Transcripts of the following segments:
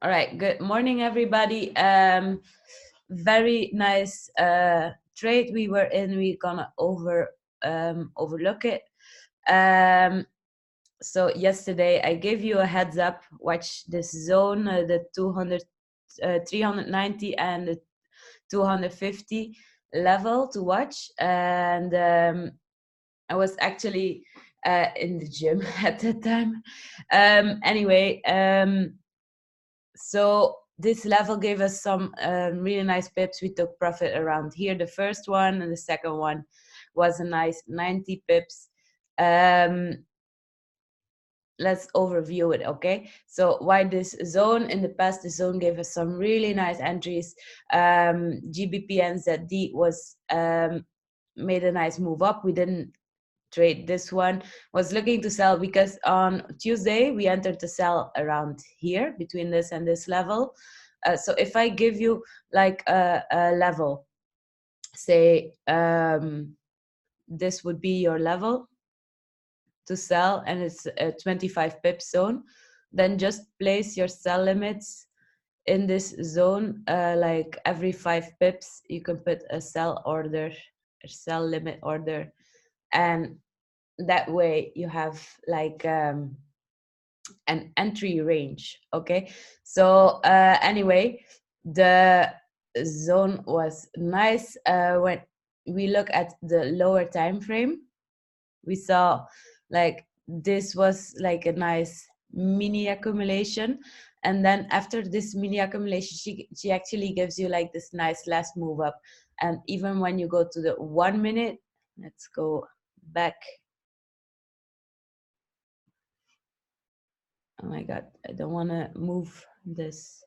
All right, good morning, everybody. Very nice trade we were in. We're gonna overlook it. So yesterday I gave you a heads up. Watch this zone, the 200, 390 and the 250 level to watch. And I was actually in the gym at that time. Anyway. So this level gave us some really nice pips. We took profit around here. The first one and the second one was a nice 90 pips. Let's overview it, okay? So why this zone? In the past, the zone gave us some really nice entries. GBP and ZD was made a nice move up. We didn't trade this one, was looking to sell because on Tuesday we entered to sell around here between this and this level. So if I give you like a level, say this would be your level to sell and it's a 25 pips zone, then just place your sell limits in this zone. Like every 5 pips you can put a sell order, a sell limit order, and that way you have like an entry range. Okay, so anyway, the zone was nice. When we look at the lower time frame, we saw like this was like a nice mini accumulation, and then after this mini accumulation she actually gives you like this nice last move up. And even when you go to the 1 minute, let's go back. Oh my god, I don't want to move this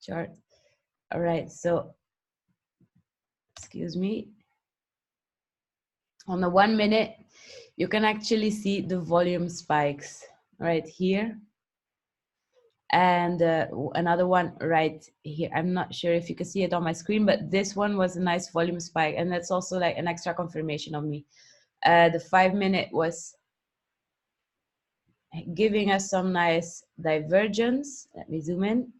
chart. All right, so excuse me. On the 1 minute, you can actually see the volume spikes right here, and another one right here. I'm not sure if you can see it on my screen, but this one was a nice volume spike, and that's also like an extra confirmation of me. The 5 minute was giving us some nice divergence. Let me zoom in.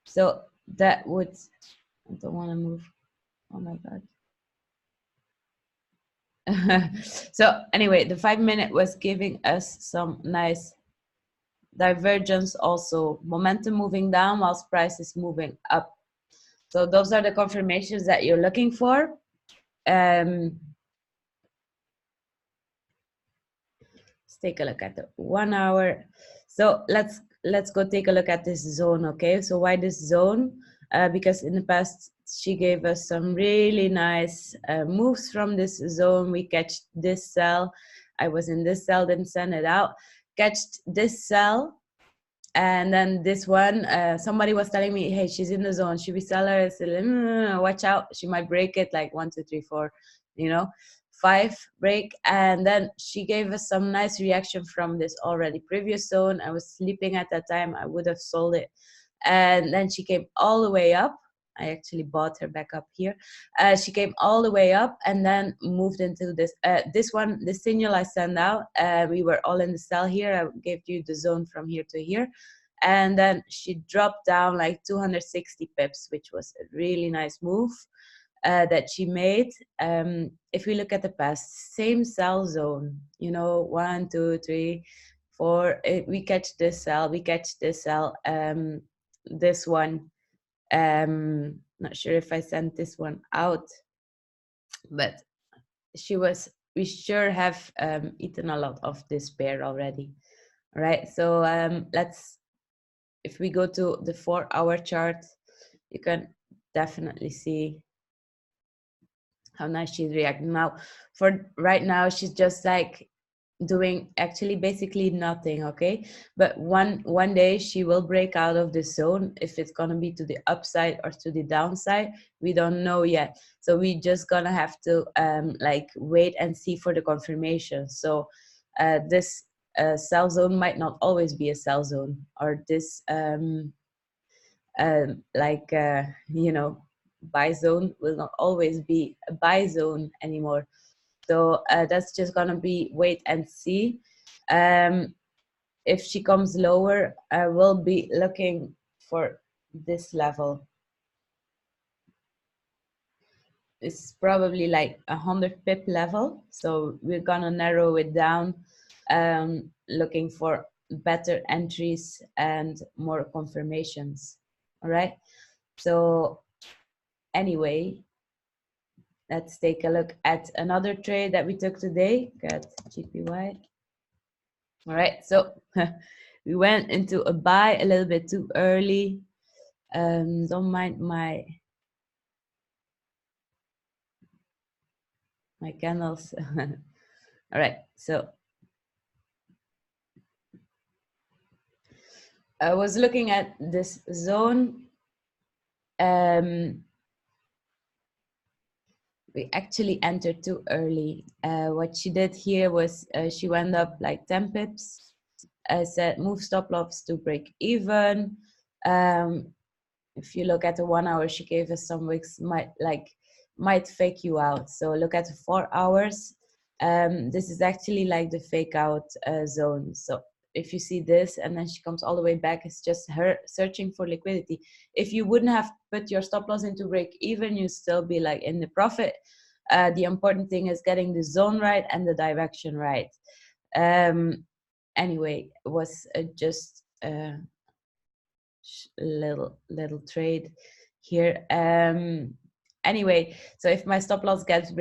So that would, I don't want to move. Oh my god. So anyway, the 5 minute was giving us some nice divergence, also momentum moving down whilst price is moving up. So those are the confirmations that you're looking for. Let's take a look at the 1 hour. So let's go take a look at this zone. Okay, so why this zone? Because in the past she gave us some really nice moves from this zone. We catch this sell. I was in this cell, didn't send it out. Catched this cell, and then this one, somebody was telling me, hey, she's in the zone, should we sell her? I said, watch out, she might break it, like 1 2 3 4, 5 break. And then she gave us some nice reaction from this already previous zone. I was sleeping at that time, I would have sold it. And then she came all the way up. I actually bought her back up here. She came all the way up and then moved into this this one, the signal I sent out. We were all in the cell here. I gave you the zone from here to here. And then she dropped down like 260 pips, which was a really nice move that she made. If we look at the past, same cell zone, 1 2 3 4, we catch this cell, we catch this cell, this one. Not sure if I sent this one out, but we sure have eaten a lot of this pair already. All right, so if we go to the 4 hour chart, you can definitely see how nice she's reacting. Now, for right now, she's just like doing actually basically nothing. Okay, but one day she will break out of the zone. If it's gonna be to the upside or to the downside, we don't know yet, so we just gonna have to like wait and see for the confirmation. So this sell zone might not always be a sell zone, or this like buy zone will not always be a buy zone anymore. So that's just gonna be wait and see. if she comes lower, I will be looking for this level. It's probably like 100 pip level, so we're gonna narrow it down, looking for better entries and more confirmations. All right, so anyway, let's take a look at another trade that we took today. Got GPY. All right, so we went into a buy a little bit too early. Don't mind my candles. All right, so I was looking at this zone. We actually entered too early. What she did here was she went up like 10 pips. I said move stop loss to break even. If you look at the 1 hour, she gave us some wicks might fake you out. So look at the 4 hours. This is actually like the fake out zone. So if you see this and then she comes all the way back, it's just her searching for liquidity. If you wouldn't have put your stop loss into break even, you still be like in the profit. The important thing is getting the zone right and the direction right. Anyway, it was just little trade here. Anyway, so if my stop loss gets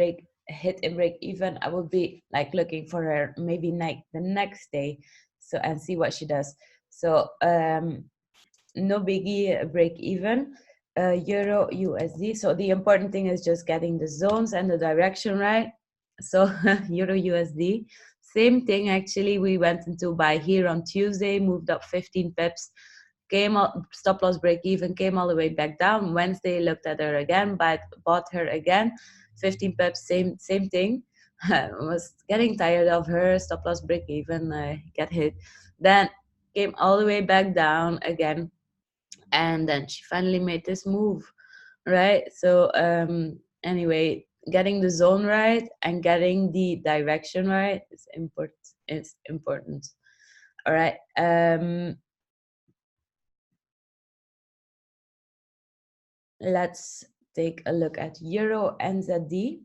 hit in break even, I will be like looking for her maybe the next day, so and see what she does. So no biggie, break even. Euro USD. So the important thing is just getting the zones and the direction right. So Euro USD, same thing actually. We went into buy here on Tuesday, moved up 15 pips, came up, stop loss break even, came all the way back down. Wednesday looked at her again, bought her again, 15 pips, same thing. I was getting tired of her, stop loss break even, get hit. Then came all the way back down again, and then she finally made this move, right? So anyway, getting the zone right and getting the direction right is important. All right. Let's take a look at Euro NZD.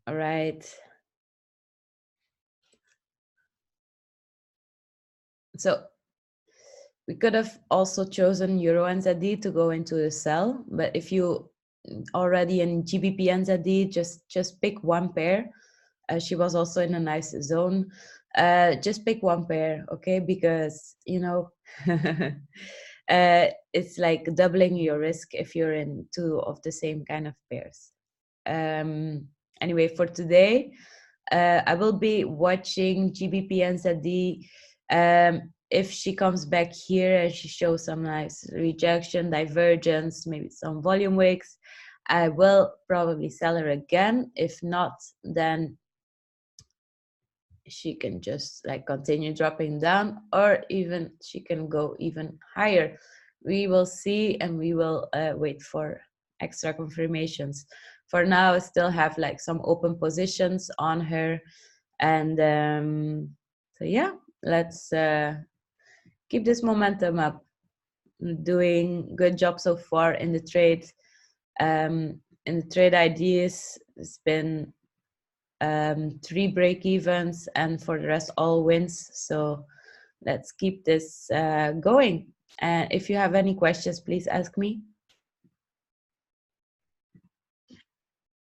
All right. So we could have also chosen Euro NZD to go into the sell, but if you already in GBP NZD, just pick one pair. She was also in a nice zone. Just pick one pair, okay? Because you know, it's like doubling your risk if you're in two of the same kind of pairs. Anyway, for today, I will be watching GBP NZD. If she comes back here and she shows some nice rejection, divergence, maybe some volume wicks, I will probably sell her again. If not, then she can just like continue dropping down, or even she can go even higher. We will see, and we will wait for extra confirmations. For now, I still have like some open positions on her, and so yeah, let's keep this momentum up. Doing good job so far in the trade. In the trade ideas, it's been 3 break evens, and for the rest all wins. So let's keep this going. And if you have any questions, please ask me.